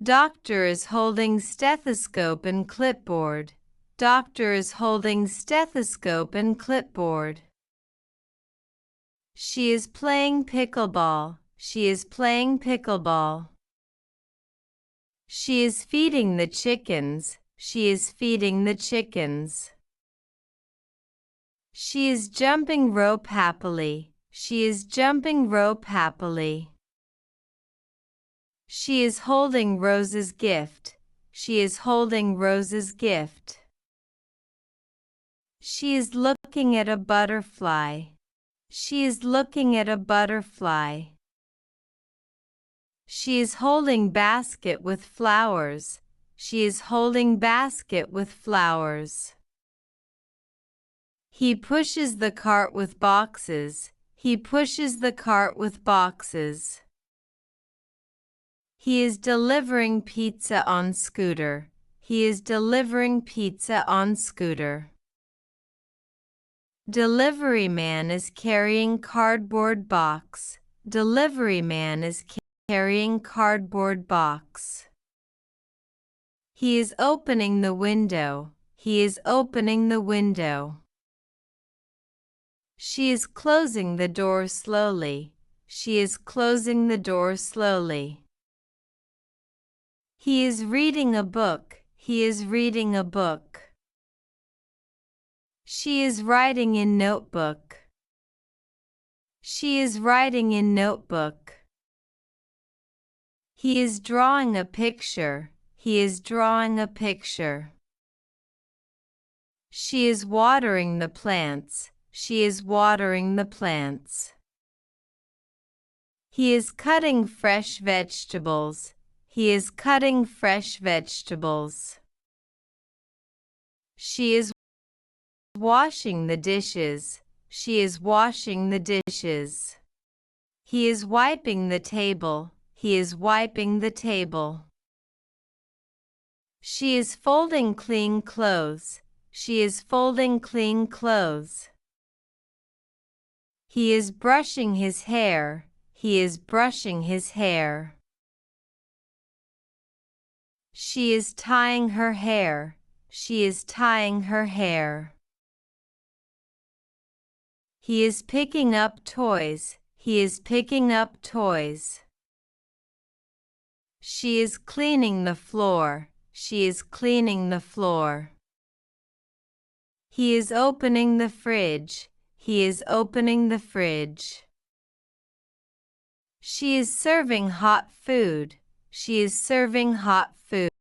Doctor is holding stethoscope and clipboard. Doctor is holding stethoscope and clipboard. She is playing pickleball. She is playing pickleball. She is feeding the chickens. She is feeding the chickens. She is jumping rope happily. She is jumping rope happily. She is holding Rose's gift. She is holding Rose's gift. She is looking at a butterfly. She is looking at a butterfly. She is holding basket with flowers. She is holding basket with flowers. He pushes the cart with boxes. He pushes the cart with boxes. He is delivering pizza on scooter. He is delivering pizza on scooter. Delivery man is carrying cardboard box. Delivery man is carrying cardboard box. He is opening the window. He is opening the window. She is closing the door slowly. She is closing the door slowly. He is reading a book. He is reading a book. She is writing in notebook. She is writing in notebook. He is drawing a picture. He is drawing a picture. She is watering the plants. She is watering the plants. He is cutting fresh vegetables. He is cutting fresh vegetables. She is washing the dishes. She is washing the dishes. He is wiping the table. He is wiping the table. She is folding clean clothes. She is folding clean clothes. He is brushing his hair. He is brushing his hair. She is tying her hair. She is tying her hair. He is picking up toys. He is picking up toys. She is cleaning the floor. She is cleaning the floor. He is opening the fridge. He is opening the fridge. She is serving hot food. She is serving hot food.